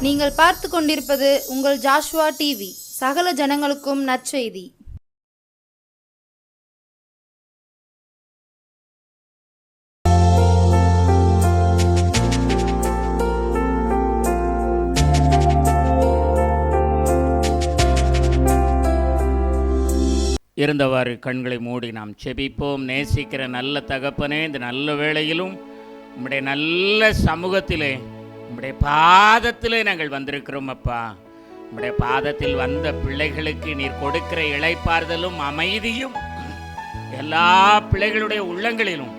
நீங்கள் பார்த்து கொண்டிருப்பது உங்கள் ஜாஷுவா டிவி. சகல ஜனங்களுக்கும் நற்செய்தி. இருந்தவாறு கண்களை மூடி நாம் செபிப்போம். நேசிக்கிற நல்ல தகப்பனே, இந்த நல்ல வேளையிலும் உம்முடைய நல்ல சமூகத்திலே உம்முடைய பாதத்திலே நாங்கள் வந்திருக்கிறோம் அப்பா. உம்முடைய பாதத்தில் வந்த பிள்ளைகளுக்கு நீர் கொடுக்கிற இளைப்பாறுதலும் அமைதியும் எல்லா பிள்ளைகளுடைய உள்ளங்களிலும்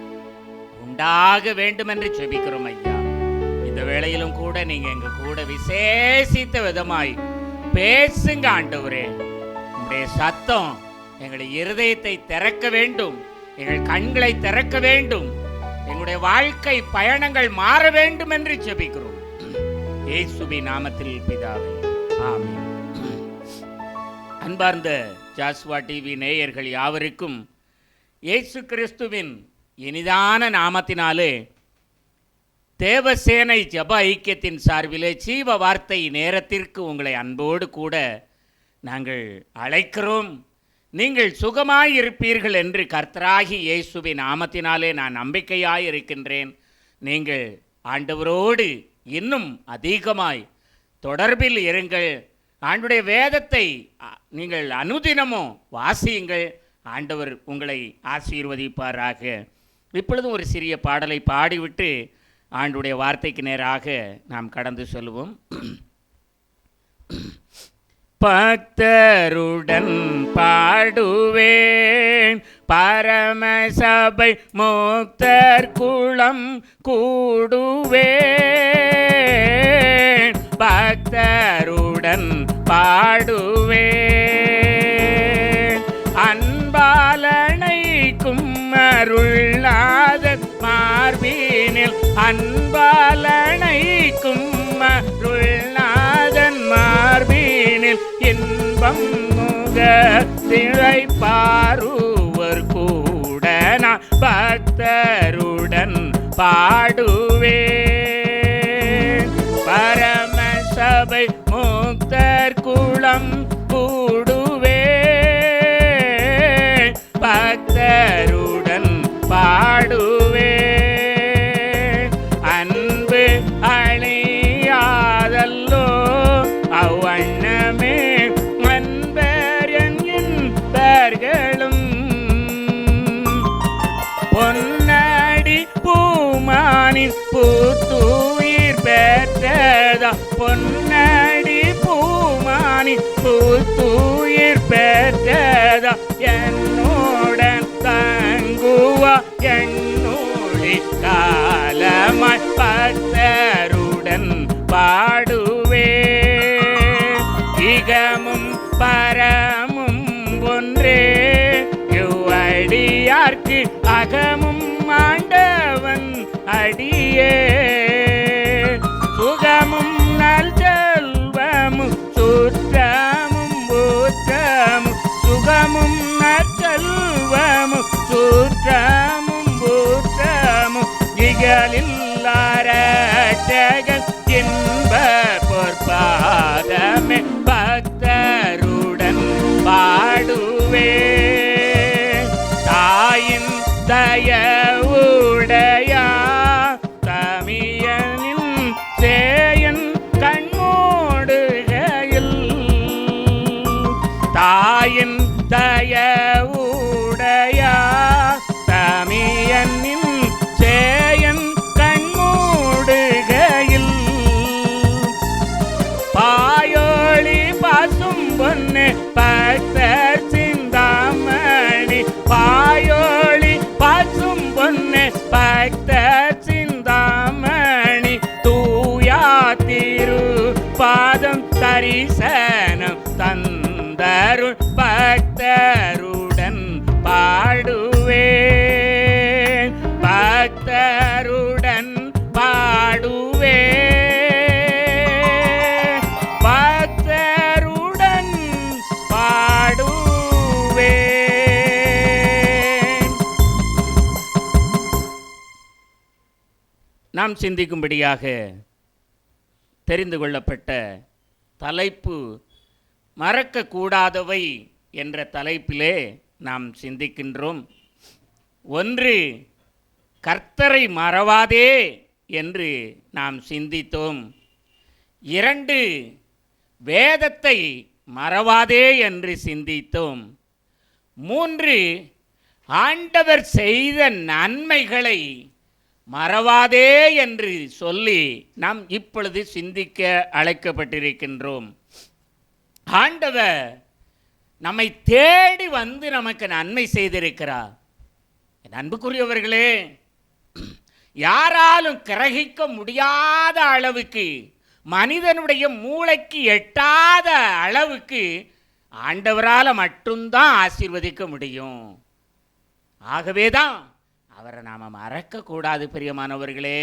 உண்டாக வேண்டும் என்று செபிக்கிறோம் ஐயா. இந்த வேளையிலும் கூட நீங்க எங்க கூட விசேஷித்த விதமாய் பேசுங்க ஆண்டவரே. உம்முடைய சத்தம் எங்களுடைய இருதயத்தை திறக்க வேண்டும், எங்கள் கண்களை திறக்க வேண்டும், எங்களுடைய வாழ்க்கை பயணங்கள் மாற வேண்டும் என்று ஜெபிக்கிறோம். இயேசுவின் நாமத்தில் பிதாவே, ஆமென். அன்பார்ந்த ஜாஷுவா டிவி நேயர்கள் யாவருக்கும் இயேசு கிறிஸ்துவின் இனிதான நாமத்தினாலே தேவசேனை ஜெப ஐக்கியத்தின் சார்பிலே ஜீவ வார்த்தை நேரத்திற்கு உங்களை அன்போடு கூட நாங்கள் அழைக்கிறோம். நீங்கள் சுகமாயிருப்பீர்கள் என்று கர்த்தராகி இயேசுவின் நாமத்தினாலே நான் நம்பிக்கையாய் இருக்கின்றேன். நீங்கள் ஆண்டவரோடு இன்னும் அதிகமாய் தொடர்பில் இருங்கள். ஆண்டவருடைய வேதத்தை நீங்கள் அனுதினமும் வாசியுங்கள். ஆண்டவர் உங்களை ஆசீர்வதிப்பாராக. இப்பொழுதும் ஒரு சிறிய பாடலை பாடிவிட்டு ஆண்டவருடைய வார்த்தைக்கு நேராக நாம் கடந்து செல்வோம். பக்தருடன் பாடுவேன், பரமசபை முக்தர் குளம் கூடுவேன். பக்தருடன் பாடுவேன், அன்பாலனைக்கும் அருள்நாதர் மார்பினில், அன்பாலனைக்கும் அருள்நாதன் மார்பினில் இன்பம் முகத்திரை பாருவர் கூட நான் பக்தருடன் பாடுவேன். பரமசபை முக்தர் குளம் கூடுவேன், பக்தருடன் பாடுவேன். அன்பு அழியாதல்லோ அவ்வண்ணமே அன்பர் என்பர்களும், பொன்னடி பூமானின் பூத்துயிர் பெற்றதா, பொன்னடி பூமானின் பூத்துயிர் பெற்றதா, என்னுடன் தங்குவா என்னுடைய காலமாய் பக்தருடன் பாடுவேன். இகமும் பரமும் ஒன்றே இவ்வடியார்க்கு அகமும் ஆண்டவன் அடியே. சுகமும் நல் செல்வமும் சுற்றமும் ஊற்றமும், சுகமும் நற்செல்வமும் சுற்றமும் ஊற்றமும், இகலில்லாரட்சகன் இன்ப பொற்பாதமே பக்தருடன் பாடுவேன். தாயின் தயவுடையா தமியனின் சேயன் கண்மூடுகையில், தாயின் தயவுடையா தமியனின் சேயன் கண்மூடுகையில், பாயோளி பாசும் பொன்னு பக்தர் சிந்தாமணி, பாயோளி பாசும் பொன்னு பக்தர் சிந்தாமணி, தூயா திரு பாதம் தரிசனம் தந்தருள் பக்தருடன் பாடுவேன். பக்தருடன் பாடுவேன், பக்தருடன் பாடுவேன். நாம் சிந்திக்கும்படியாக தெரிந்து கொள்ளப்பட்ட தலைப்பு மறக்கக்கூடாதவை என்ற தலைப்பிலே நாம் சிந்திக்கின்றோம். ஒன்று, கர்த்தரை மறவாதே என்று நாம் சிந்தித்தோம். 2, வேதத்தை மறவாதே என்று சிந்தித்தோம். 3, ஆண்டவர் செய்த நன்மைகளை மறவாதே என்று சொல்லி நாம் இப்பொழுது சிந்திக்க அழைக்கப்பட்டிருக்கின்றோம். ஆண்டவர் நம்மை தேடி வந்து நமக்கு நன்மை செய்திருக்கிறார். என் அன்புக்குரியவர்களே, யாராலும் கிரகிக்க முடியாத அளவுக்கு, மனிதனுடைய மூளைக்கு எட்டாத அளவுக்கு ஆண்டவரால் மட்டும்தான் ஆசீர்வதிக்க முடியும். ஆகவே தான் அவரை நாம் மறக்கக்கூடாது. பிரியமானவர்களே,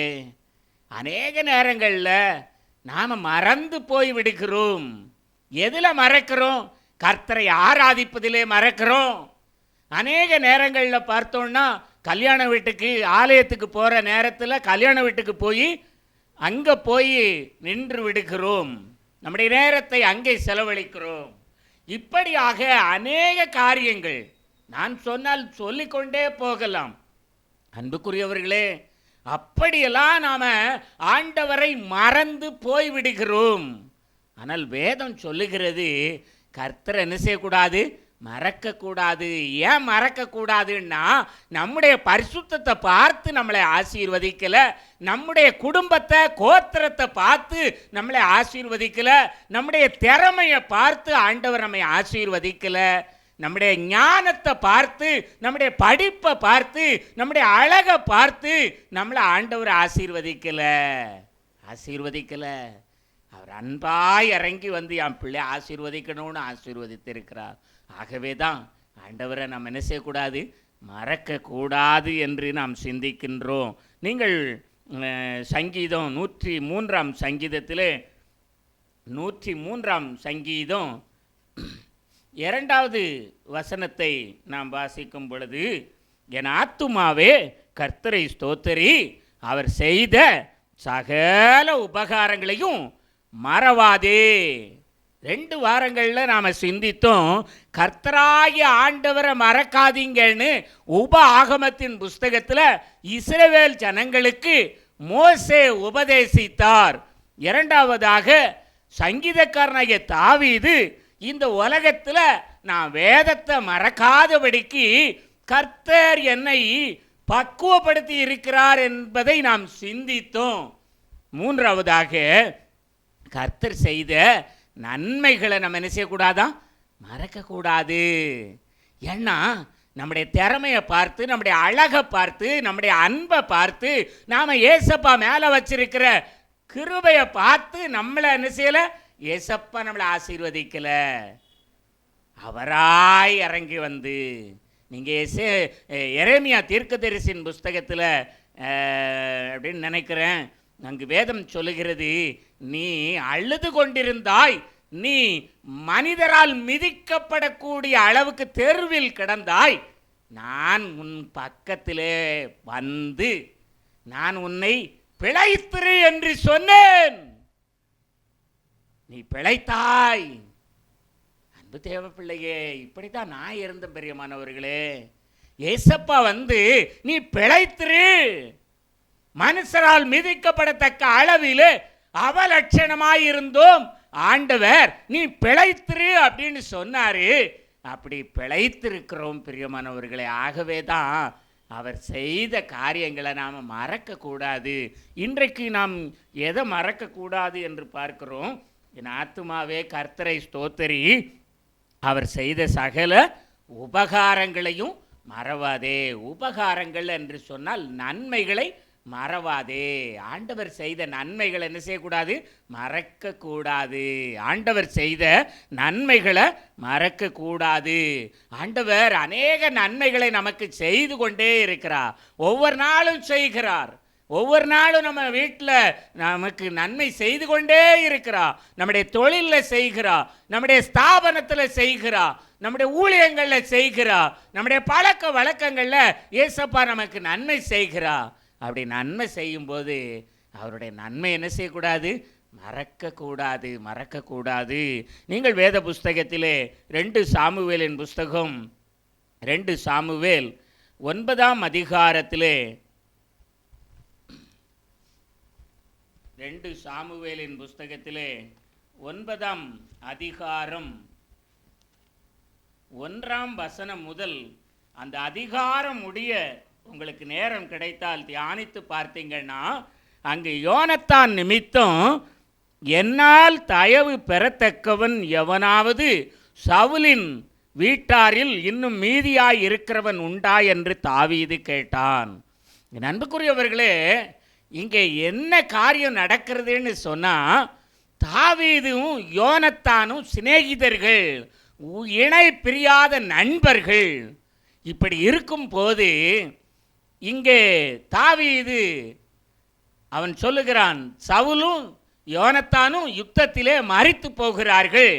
அநேக நேரங்களில் நாம் மறந்து போய் விடுகிறோம். எதில் மறக்கிறோம்? கர்த்தரை ஆராதிப்பதிலே மறக்கிறோம். அநேக நேரங்களில் பார்த்தோன்னா கல்யாண வீட்டுக்கு, ஆலயத்துக்கு போகிற நேரத்தில் கல்யாண வீட்டுக்கு போய் அங்கே போய் நின்று விடுகிறோம். நம்முடைய நேரத்தை அங்கே செலவழிக்கிறோம். இப்படியாக அநேக காரியங்கள் நான் சொன்னால் சொல்லிக்கொண்டே போகலாம். அன்புக்குரியவர்களே, அப்படியெல்லாம் நாம் ஆண்டவரை மறந்து போய்விடுகிறோம். ஆனால் வேதம் சொல்லுகிறது, கர்த்தரை என்ன செய்யக்கூடாது? மறக்கக்கூடாது. ஏன் மறக்கக்கூடாதுன்னா, நம்முடைய பரிசுத்தத்தை பார்த்து நம்மளை ஆசீர்வதிக்கலை, நம்முடைய குடும்பத்தை கோத்திரத்தை பார்த்து நம்மளை ஆசீர்வதிக்கலை, நம்முடைய திறமையை பார்த்து ஆண்டவர் நம்மை ஆசீர்வதிக்கலை, நம்முடைய ஞானத்தை பார்த்து, நம்முடைய படிப்பை பார்த்து, நம்முடைய அழகை பார்த்து நம்மளை ஆண்டவர் ஆசீர்வதிக்கலை. அவர் அன்பாய் இறங்கி வந்து என் பிள்ளை ஆசீர்வதிக்கணும்னு ஆசீர்வதித்திருக்கிறார். ஆகவே தான் ஆண்டவரை நாம் என்ன செய்யக்கூடாது? மறக்கக்கூடாது என்று நாம் சிந்திக்கின்றோம். நீங்கள் சங்கீதம் 103ஆம் சங்கீதத்திலே 103ஆம் சங்கீதம் 2வது வசனத்தை நாம் வாசிக்கும் பொழுது, என் ஆத்துமாவே கர்த்தரை ஸ்தோத்தரி, அவர் செய்த சகல உபகாரங்களையும் மறவாதே. 2 வாரங்களில் நாம் சிந்தித்தோம், கர்த்தராகிய ஆண்டவரை மறக்காதீங்கன்னு உப ஆகமத்தின் புஸ்தகத்தில் இஸ்ரவேல் ஜனங்களுக்கு மோசே உபதேசித்தார். 2வதாக சங்கீதக்காரனாகிய தாவீது இந்த உலகத்தில் நான் வேதத்தை மறக்காதபடிக்கு கர்த்தர் என்னை பக்குவப்படுத்தி இருக்கிறார் என்பதை நாம் சிந்தித்தோம். 3வதாக கர்த்தர் செய்த நன்மைகளை நம்ம என்ன செய்யக்கூடாதான்? மறக்கக்கூடாது. ஏன்னா நம்முடைய திறமையை பார்த்து, நம்முடைய அழகை பார்த்து, நம்முடைய அன்பை பார்த்து, நாம் ஏசப்பா மேலே வச்சிருக்கிற கிருபையை பார்த்து நம்மளை என்ன செய்யலை? ஏசப்பா நம்மளை ஆசீர்வதிக்கலை. அவராய் இறங்கி வந்து, நீங்கள் எரேமியா தீர்க்கதரிசியின் புஸ்தகத்தில் அப்படின்னு நினைக்கிறேன், அங்கு வேதம் சொல்லுகிறது, நீ அழுது கொண்டிருந்தாய், நீ மனிதரால் மிதிக்கப்படக்கூடிய அளவுக்கு தெருவில் கிடந்தாய், நான் உன் பக்கத்திலே வந்து நான் உன்னை பிழைத்திரு என்று சொன்னேன், நீ பிழைத்தாய். அன்பு தேவ பிள்ளையே, இப்படித்தான் நான் இருந்த பெரியமானவர்களே. ஏசப்பா வந்து நீ பிழைத்திரு, மனுஷரால் மிதிக்கப்படத்தக்க அளவில் அவலட்சணமாயிருந்தோம், ஆண்டவர் நீ பிழைத்திரு அப்படின்னு சொன்னாரு. அப்படி பிழைத்திருக்கிறோம் பிரியமானவர்களே. ஆகவே தான் அவர் செய்த காரியங்களை நாம் மறக்கக்கூடாது. இன்றைக்கு நாம் எதை மறக்கக்கூடாது என்று பார்க்கிறோம். என் ஆத்துமாவே கர்த்தரை ஸ்தோத்தரி, அவர் செய்த சகல உபகாரங்களையும் மறவாதே. உபகாரங்கள் என்று சொன்னால் நன்மைகளை மறவாதே. ஆண்டவர் செய்த நன்மைகளை என்ன செய்யக்கூடாது? மறக்கக்கூடாது. ஆண்டவர் செய்த நன்மைகளை மறக்கக்கூடாது. ஆண்டவர் அநேக நன்மைகளை நமக்கு செய்து கொண்டே இருக்கிறார். ஒவ்வொரு நாளும் செய்கிறார். ஒவ்வொரு நாளும் நம்ம வீட்டில் நமக்கு நன்மை செய்து கொண்டே இருக்கிறார். நம்முடைய தொழிலில் செய்கிறார், நம்முடைய ஸ்தாபனத்தில் செய்கிறார், நம்முடைய ஊழியங்களில் செய்கிறார், நம்முடைய பழக்க வழக்கங்களில் ஏசப்பா நமக்கு நன்மை செய்கிறார். அப்படி நன்மை செய்யும்போது அவருடைய நன்மை என்ன செய்யக்கூடாது? மறக்கக்கூடாது. நீங்கள் வேத புஸ்தகத்திலே 2 சாமுவேலின் புஸ்தகம் 2 சாமுவேல் 9ஆம் அதிகாரத்திலே 2 சாமுவேலின் புஸ்தகத்திலே 9ஆம் அதிகாரம் 1ஆம் வசனம் முதல் அந்த அதிகாரம் முடிய உங்களுக்கு நேரம் கிடைத்தால் தியானித்து பார்த்தீங்கன்னா, அங்கு யோனத்தான் நிமித்தம் என்னால் தயவு பெறத்தக்கவன் எவனாவது சவுலின் வீட்டாரில் இன்னும் மீதியாய் இருக்கிறவன் உண்டா என்று தாவீது கேட்டான். என் அன்புக்குரியவர்களே, இங்கே என்ன காரியம் நடக்கிறதுன்னு சொன்னால், தாவீதும் யோனத்தானும் சிநேகிதர்கள், இணை பிரியாத நண்பர்கள். இப்படி இருக்கும்போது இங்கே தாவீது அவன் சொல்லுகிறான், சவுலும் யோனத்தானும் யுத்தத்திலே மரித்து போகிறார்கள்.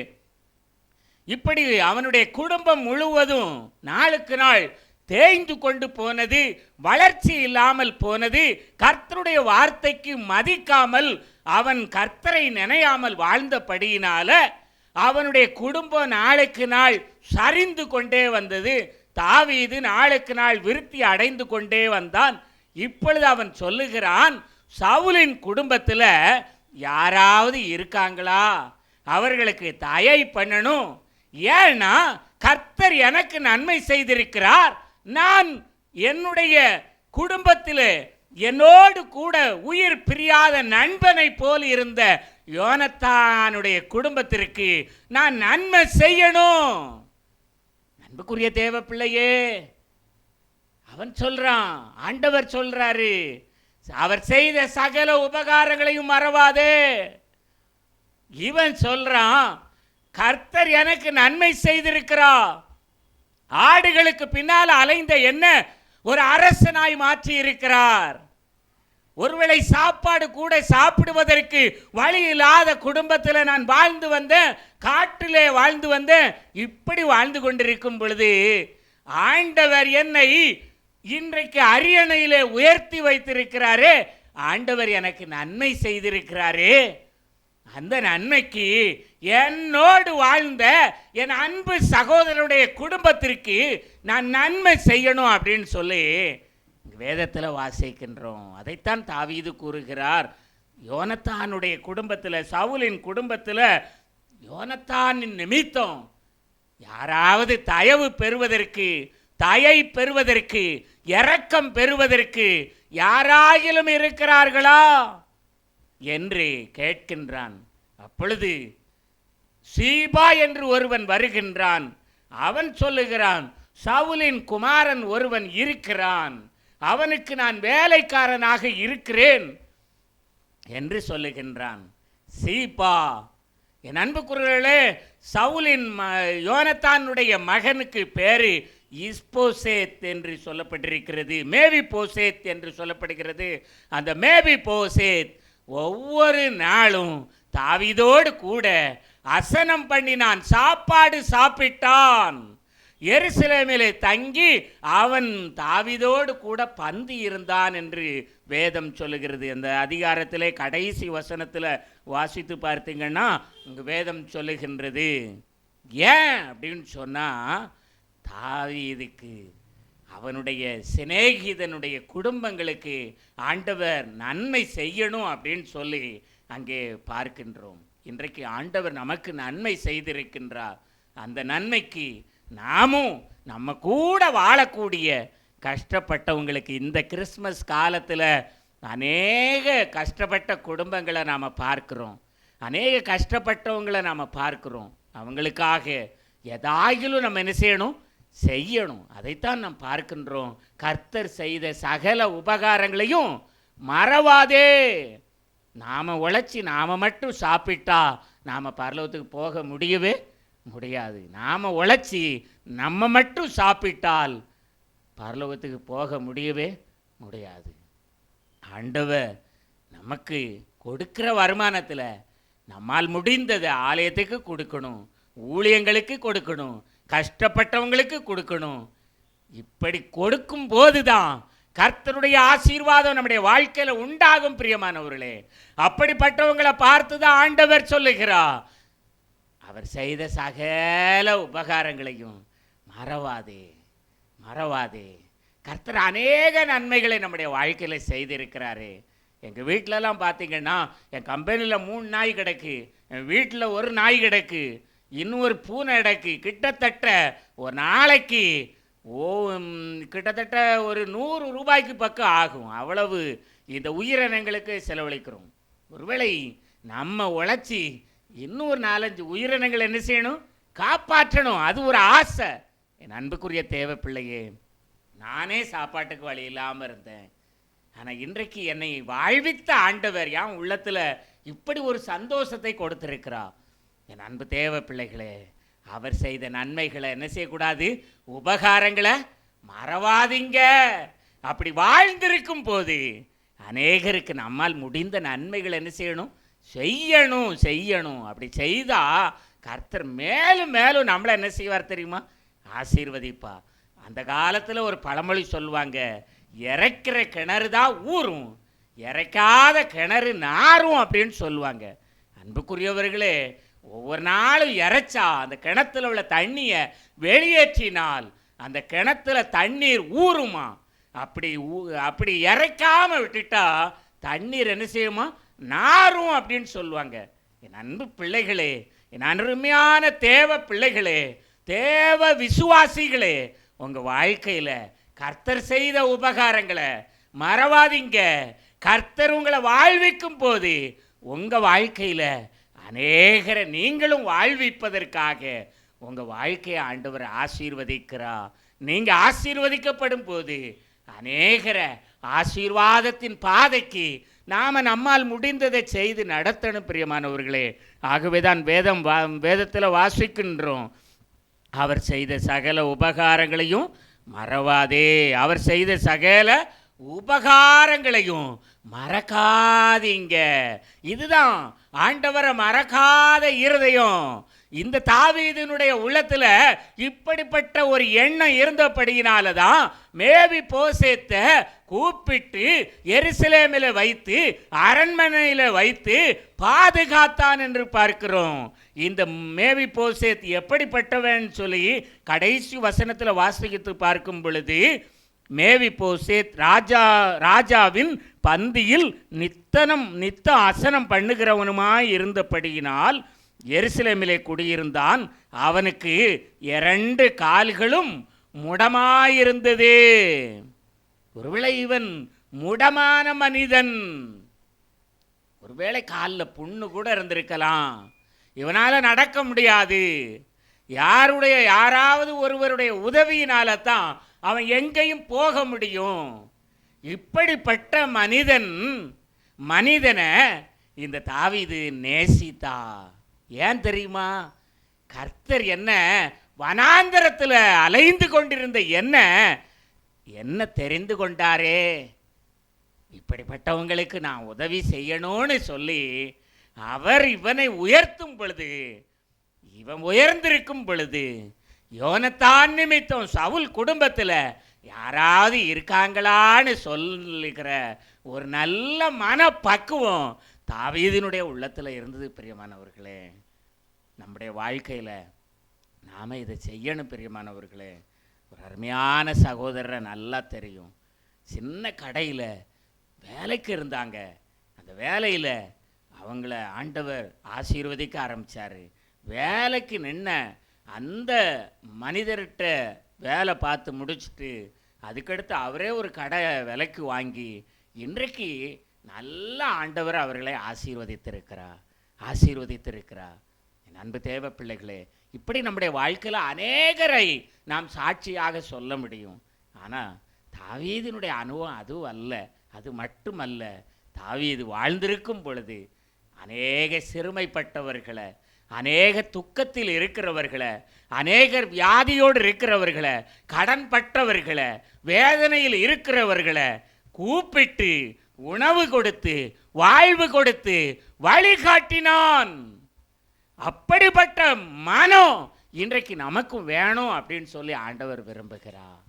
இப்படி அவனுடைய குடும்பம் முழுவதும் நாளுக்கு நாள் தேய்ந்து கொண்டு போனது, வளர்ச்சி இல்லாமல் போனது. கர்த்தருடைய வார்த்தைக்கு மதிக்காமல் அவன் கர்த்தரை நினையாமல் வாழ்ந்தபடியினால அவனுடைய குடும்பம் நாளுக்கு நாள் சரிந்து கொண்டே வந்தது. தாவீது நாளுக்கு நாள் விருத்தி அடைந்து கொண்டே வந்தான். இப்பொழுது அவன் சொல்லுகிறான், சவுலின் குடும்பத்தில் யாராவது இருக்காங்களா? அவர்களுக்கு தயை பண்ணணும். ஏன்னா கர்த்தர் எனக்கு நன்மை செய்திருக்கிறார். நான் என்னுடைய குடும்பத்தில் என்னோடு கூட உயிர் பிரியாத நண்பனை போல் இருந்த யோனத்தானுடைய குடும்பத்திற்கு நான் நன்மை செய்யணும். அன்புக்குரிய தேவ பிள்ளையே, அவன் சொல்றான், ஆண்டவர் சொல்றாரு, அவர் செய்த சகல உபகாரங்களையும் மறவாதே. இவன் சொல்றான், கர்த்தர் எனக்கு நன்மை செய்திருக்கிறார். ஆடுகளுக்கு பின்னால் அலைந்த என்ன ஒரு அரசனாய் மாற்றி இருக்கிறார். ஒருவேளை சாப்பாடு கூட சாப்பிடுவதற்கு வழி இல்லாத குடும்பத்தில் நான் வாழ்ந்து வந்தேன், காட்டிலே வாழ்ந்து வந்தேன். இப்படி வாழ்ந்து கொண்டிருக்கும் பொழுது ஆண்டவர் என்னை இன்றைக்கு அரியணையிலே உயர்த்தி வைத்திருக்கிறாரே, ஆண்டவர் எனக்கு நன்மை செய்திருக்கிறாரே. அந்த நன்மைக்கு என்னோடு வாழ்ந்த என் அன்பு சகோதரனுடைய குடும்பத்திற்கு நான் நன்மை செய்யணும் அப்படின்னு சொல்லி வேதத்தில் வாசிக்கின்றோம். அதைத்தான் தாவீது கூறுகிறார். யோனத்தானுடைய குடும்பத்தில், சவுலின் குடும்பத்தில் யோனத்தானின் நிமித்தம் யாராவது தயவு பெறுவதற்கு, தயை பெறுவதற்கு, இரக்கம் பெறுவதற்கு யாராகிலும் இருக்கிறார்களா என்று கேட்கின்றான். அப்பொழுது சீபா என்று ஒருவன் வருகின்றான். அவன் சொல்லுகிறான், சவுலின் குமாரன் ஒருவன் இருக்கிறான், அவனுக்கு நான் வேலைக்காரனாக இருக்கிறேன் என்று சொல்லுகின்றான். சீபா, என் அன்புக்குரியவர்களே, சவுலின் யோனத்தானுடைய மகனுக்கு பேரு இஸ்போசேத் என்று சொல்லப்பட்டிருக்கிறது, மேவி போசேத் என்று சொல்லப்படுகிறது. அந்த மேவி போசேத் ஒவ்வொரு நாளும் தாவீதோடு கூட அசனம் பண்ணினான், சாப்பாடு சாப்பிட்டான். எருசலேமிலே தங்கி அவன் தாவீதோடு கூட பந்தி இருந்தான் என்று வேதம் சொல்லுகிறது. அந்த அதிகாரத்திலே கடைசி வசனத்தில் வாசித்து பார்த்தீங்கன்னா இங்கே வேதம் சொல்லுகின்றது. ஏன் அப்படின்னு சொன்னால், தாவீதுக்கு அவனுடைய சிநேகிதனுடைய குடும்பங்களுக்கு ஆண்டவர் நன்மை செய்யணும் அப்படின்னு சொல்லி அங்கே பார்க்கின்றோம். இன்றைக்கு ஆண்டவர் நமக்கு நன்மை செய்திருக்கின்றார். அந்த நன்மைக்கு நாமும் நம்ம கூட வாழக்கூடிய கஷ்டப்பட்டவங்களுக்கு, இந்த கிறிஸ்மஸ் காலத்தில் அநேக கஷ்டப்பட்ட குடும்பங்களை நாம் பார்க்குறோம், அநேக கஷ்டப்பட்டவங்களை நாம் பார்க்குறோம். அவங்களுக்காக எதாகிலும் நம்ம என்ன செய்யணும். அதைத்தான் நாம் பார்க்கின்றோம். கர்த்தர் செய்த சகல உபகாரங்களையும் மறவாதே. நாம் உழைச்சி நாம் மட்டும் சாப்பிட்டா நாம் பரலோகத்துக்கு போக முடியவே முடியாது. நாம் உழைச்சி நம்ம மட்டும் சாப்பிட்டால் பரலோகத்துக்கு போக முடியவே முடியாது. ஆண்டவர் நமக்கு கொடுக்கிற வருமானத்தில் நம்மால் முடிந்ததை ஆலயத்துக்கு கொடுக்கணும், ஊழியங்களுக்கு கொடுக்கணும், கஷ்டப்பட்டவங்களுக்கு கொடுக்கணும். இப்படி கொடுக்கும் போது தான் கர்த்தருடைய ஆசீர்வாதம் நம்முடைய வாழ்க்கையில் உண்டாகும் பிரியமானவர்களே. அப்படிப்பட்டவங்களை பார்த்து தான் ஆண்டவர் சொல்லுகிறார், அவர் செய்த சகல உபகாரங்களையும் மறவாதே மறவாதே. கர்த்தர் அநேக நன்மைகளை நம்முடைய வாழ்க்கையில் செய்திருக்கிறாரு. எங்கள் வீட்டிலலாம் பார்த்தீங்கன்னா, என் கம்பெனியில் 3 நாய் கிடக்கு, என் வீட்டில் 1 நாய் கிடக்கு, இன்னும் ஒரு பூனை கிடக்கு. கிட்டத்தட்ட ஒரு நாளைக்கு கிட்டத்தட்ட ஒரு 100 ரூபாய்க்கு பக்கம் ஆகும். அவ்வளவு இந்த உயிரினங்களுக்கு செலவழிக்கிறோம். ஒருவேளை நம்ம உழைச்சி இன்னும் ஒரு 4-5 உயிரினங்கள் என்ன செய்யணும்? காப்பாற்றணும். அது ஒரு ஆசை. என் அன்புக்குரிய தேவ பிள்ளையே, நானே சாப்பாட்டுக்கு வழி இல்லாமல் இருந்தேன். ஆனால் இன்றைக்கு என்னை வாழ்வித்த ஆண்டவர் என் உள்ளத்தில் இப்படி ஒரு சந்தோஷத்தை கொடுத்திருக்கிறா. என் அன்பு தேவ பிள்ளைகளே, அவர் செய்த நன்மைகளை என்ன செய்யக்கூடாது? உபகாரங்களை மறவாதீங்க. அப்படி வாழ்ந்திருக்கும் போது அநேகருக்கு நம்மால் முடிந்த நன்மைகள் என்ன செய்யணும்? செய்யணும். அப்படி செய்தா கர்த்தர் மேலும் மேலும் நம்மளை என்ன செய்வார் தெரியுமா? ஆசீர்வதிப்பா. அந்த காலத்தில் ஒரு பழமொழி சொல்லுவாங்க, இறைக்கிற கிணறு தான் ஊறும், இறைக்காத கிணறு நாரும் அப்படின்னு சொல்லுவாங்க. அன்புக்குரியவர்களே, ஒவ்வொரு நாளும் இறைச்சா அந்த கிணத்துல உள்ள தண்ணியை வெளியேற்றினால் அந்த கிணத்துல தண்ணீர் ஊறுமா. அப்படி இறைக்காம விட்டுட்டா தண்ணீர் என்ன செய்யுமா? நாரும் அப்படின்னு சொல்லுவாங்க. என் அன்பு பிள்ளைகளே, என் அருமையான தேவ பிள்ளைகளே, தேவ விசுவாசிகளே, உங்கள் வாழ்க்கையில் கர்த்தர் செய்த உபகாரங்களை மறவாதீங்க. கர்த்தர் உங்களை வாழ்விக்கும் போது உங்கள் வாழ்க்கையில் அநேகரை நீங்களும் வாழ்விப்பதற்காக உங்கள் வாழ்க்கையை ஆண்டவர் ஆசீர்வதிக்கிறார். நீங்கள் ஆசீர்வதிக்கப்படும் போது அநேகரை ஆசீர்வாதத்தின் பாதைக்கு நம்மால் முடிந்ததை செய்து நடத்தணும் பிரியமானவர்களே. ஆகவே தான் வேதத்தில் வாசிக்கின்றோம், அவர் செய்த சகல உபகாரங்களையும் மறவாதே. அவர் செய்த சகல உபகாரங்களையும் மறக்காதீங்க. இதுதான் ஆண்டவரை மறக்காத இருதயம். இந்த தாவீதினுடைய உள்ளத்தில் இப்படிப்பட்ட ஒரு எண்ணம் இருந்தபடியினால தான் மேவிபோசேத்தை கூப்பிட்டு எருசலேமில் வைத்து அரண்மனையில் வைத்து பாதுகாத்தான் என்று பார்க்கிறோம். இந்த மேவிபோசேத் எப்படிப்பட்டவன் சொல்லி கடைசி வசனத்தில் வாசித்து பார்க்கும் பொழுது, மேவிபோசேத் ராஜாவின் பந்தியில் நித்த அசனம் பண்ணுகிறவனுமாய் இருந்தபடியினால் எருசலேமிலே குடியிருந்தான். அவனுக்கு 2 கால்களும் முடமாயிருந்தது. ஒருவேளை இவன் முடமான மனிதன், ஒருவேளை காலில் புண்ணு கூட இருந்திருக்கலாம், இவனால் நடக்க முடியாது. யாராவது ஒருவருடைய உதவியினால தான் அவன் எங்கேயும் போக முடியும். இப்படிப்பட்ட மனிதனை இந்த தாவீது நேசித்தா. ஏன் தெரியுமா? கர்த்தர் என்ன வனாந்தரத்தில் அலைந்து கொண்டிருந்த என்ன தெரிந்து கொண்டாரே, இப்படிப்பட்டவங்களுக்கு நான் உதவி செய்யணும்னு சொல்லி அவர் இவனை உயர்த்தும் பொழுது, இவன் உயர்ந்திருக்கும் பொழுது, யோனத்தான் நிமித்தம் சவுல் குடும்பத்தில் யாராவது இருக்காங்களான்னு சொல்லுகிற ஒரு நல்ல மனப்பக்குவம் தாவீதினுடைய உள்ளத்தில் இருந்தது. பிரியமானவர்களே, நம்முடைய வாழ்க்கையில் நாம் இதை செய்யணும். பிரியமானவர்களே, ஒரு அருமையான சகோதரரை நல்லா தெரியும். சின்ன கடையில் வேலைக்கு இருந்தாங்க. அந்த வேலையில் அவங்கள ஆண்டவர் ஆசீர்வதிக்க ஆரம்பித்தார். வேலைக்கு நின்ன அந்த மனிதர்கிட்ட வேலை பார்த்து முடிச்சுட்டு அதுக்கடுத்து அவரே ஒரு கடை விலைக்கு வாங்கி இன்றைக்கு நல்ல ஆண்டவர் அவர்களை ஆசீர்வதித்திருக்கிறார். என் அன்பு தேவ பிள்ளைகளே, இப்படி நம்முடைய வாழ்க்கையில் அநேகரை நாம் சாட்சியாக சொல்ல முடியும். ஆனால் தாவீதினுடைய அனுபவம் அது மட்டுமல்ல. தாவீது வாழ்ந்திருக்கும் பொழுது அநேக சிறுமைப்பட்டவர்களை, அநேக துக்கத்தில் இருக்கிறவர்களை, அநேகர் வியாதியோடு இருக்கிறவர்களை, கடன்பட்டவர்களை, வேதனையில் இருக்கிறவர்களை கூப்பிட்டு உணவு கொடுத்து வாழ்வு கொடுத்து வழிகாட்டினான். அப்படிப்பட்ட மனம் இன்றைக்கு நமக்கும் வேணும் அப்படின்னு சொல்லி ஆண்டவர் விரும்புகிறார்.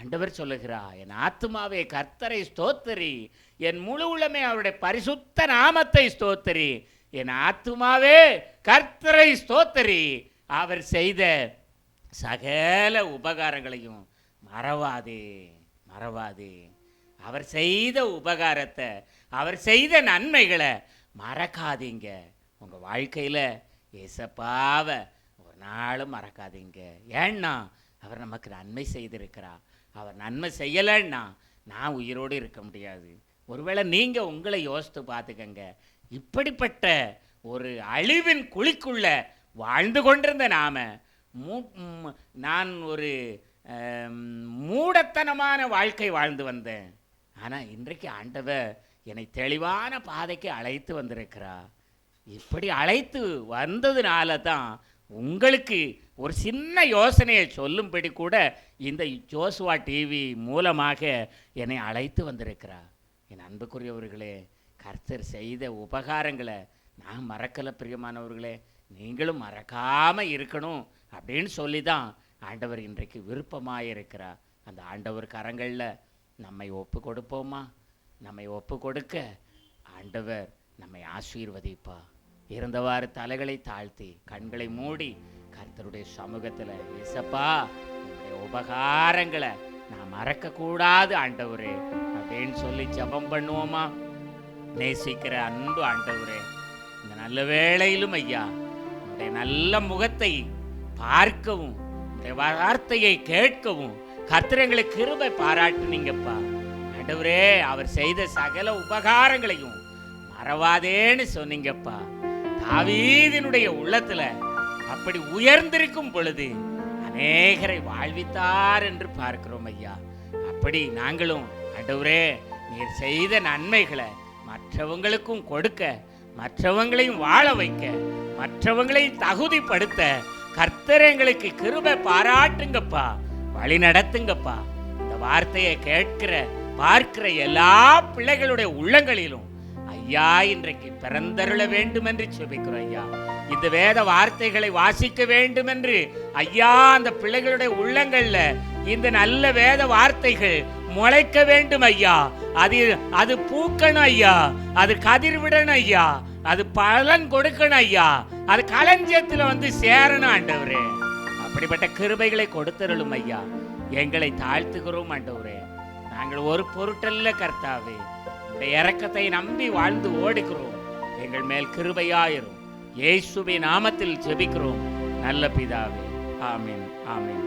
ஆண்டவர் சொல்லுகிறார், என் ஆத்துமாவே கர்த்தரை ஸ்தோத்தரி, என் முழு உள்ளமே அவருடைய பரிசுத்த நாமத்தை ஸ்தோத்தரி. என் ஆத்துமாவே கர்த்தரை ஸ்தோத்தரி, அவர் செய்த சகல உபகாரங்களையும் மறவாதே. அவர் செய்த உபகாரத்தை, அவர் செய்த நன்மைகளை மறக்காதீங்க. உங்கள் வாழ்க்கையில் ஏசப்பாவை ஒரு நாளும் மறக்காதீங்க. ஏன்னா அவர் நமக்கு நன்மை செய்திருக்கிறார். அவர் நன்மை செய்யலைன்னா நான் உயிரோடு இருக்க முடியாது. ஒருவேளை நீங்கள் உங்களை யோசித்து பார்த்துக்கங்க. இப்படிப்பட்ட ஒரு அழிவின் குழிக்குள்ள வாழ்ந்து கொண்டிருந்த நான் ஒரு மூடத்தனமான வாழ்க்கை வாழ்ந்து வந்தேன். ஆனால் இன்றைக்கு ஆண்டவர் என்னை தெளிவான பாதைக்கு அழைத்து வந்திருக்கிறார். இப்படி அழைத்து வந்ததுனால தான் உங்களுக்கு ஒரு சின்ன யோசனையை சொல்லும்படி கூட இந்த ஜோசுவா டிவி மூலமாக என்னை அழைத்து வந்திருக்கிறார். என் அன்புக்குரியவர்களே, கர்த்தர் செய்த உபகாரங்களை நான் மறக்கலை. பிரியமானவர்களே, நீங்களும் மறக்காமல் இருக்கணும் அப்படின்னு சொல்லி தான் ஆண்டவர் இன்றைக்கு விருப்பமாக இருக்கிறார். அந்த ஆண்டவர் கரங்களில் நம்மை ஒப்பு கொடுப்போமா? நம்மை ஒப்பு கொடுக்க ஆண்டவர் நம்மை ஆசீர்வதிப்பா. இருந்தவாறு தலைகளை தாழ்த்தி கண்களை மூடி கர்த்தருடைய சமூகத்தில், இயேசப்பா உங்களுடைய உபகாரங்களை நான் மறக்கக்கூடாது ஆண்டவரே அப்படின்னு சொல்லி ஜெபம் பண்ணுவோமா? நேசிக்கிற அன்பு ஆண்டவரே, இந்த நல்ல வேளையிலும் ஐயா உங்களுடைய நல்ல முகத்தை பார்க்கவும், உங்களுடைய வார்த்தையை கேட்கவும் கர்த்தர் எங்களுக்கு கிருபை பாராட்டுனீங்கப்பா. ஆண்டவரே, அவர் செய்த சகல உபகாரங்களையும் மறவாதேன்னு சொன்னீங்கப்பா. தாவீதினுடைய உள்ளத்துல அப்படி உயர்ந்திருக்கும் பொழுது அநேகரை வாழ்வித்தார் என்று பார்க்கிறோம் ஐயா. அப்படி நாங்களும் ஆண்டவரே நீர் செய்த நன்மைகளை மற்றவங்களுக்கும் கொடுக்க, மற்றவங்களையும் வாழ வைக்க, மற்றவங்களையும் தகுதிப்படுத்த கர்த்தர் எங்களுக்கு கிருபை பாராட்டுங்கப்பா, வழி நடத்துங்கப்பா. இந்த வார்த்தையை கேட்கிற பார்க்கிற எல்லா பிள்ளைகளுடைய உள்ளங்களிலும் ஐயா இன்றைக்கு பிறந்தருள வேண்டும் என்று செபிக்கிறோம் ஐயா. இந்த வேத வார்த்தைகளை வாசிக்க வேண்டும் என்று ஐயா அந்த பிள்ளைகளுடைய உள்ளங்கள்ல இந்த நல்ல வேத வார்த்தைகள் முளைக்க வேண்டும் ஐயா. அது பூக்கணும் ஐயா, அது கதிர்விடணும் ஐயா, அது பலன் கொடுக்கணும் ஐயா, அது களஞ்சியத்தில் வந்து சேரணும் ஆண்டவரே. அப்படிப்பட்ட கிருபைகளை கொடுத்தருளும் ஐயா. எங்களை தாழ்த்துகிறோம் ஆண்டவரே. நாங்கள் ஒரு பொருட்டல்ல கர்த்தாவே, உடைய இரக்கத்தை நம்பி வாழ்ந்து ஓடுகிறோம். எங்கள் மேல் கிருபையாயிரும். இயேசுவின் நாமத்தில் ஜெபிக்கிறோம் நல்ல பிதாவே. ஆமென், ஆமென்.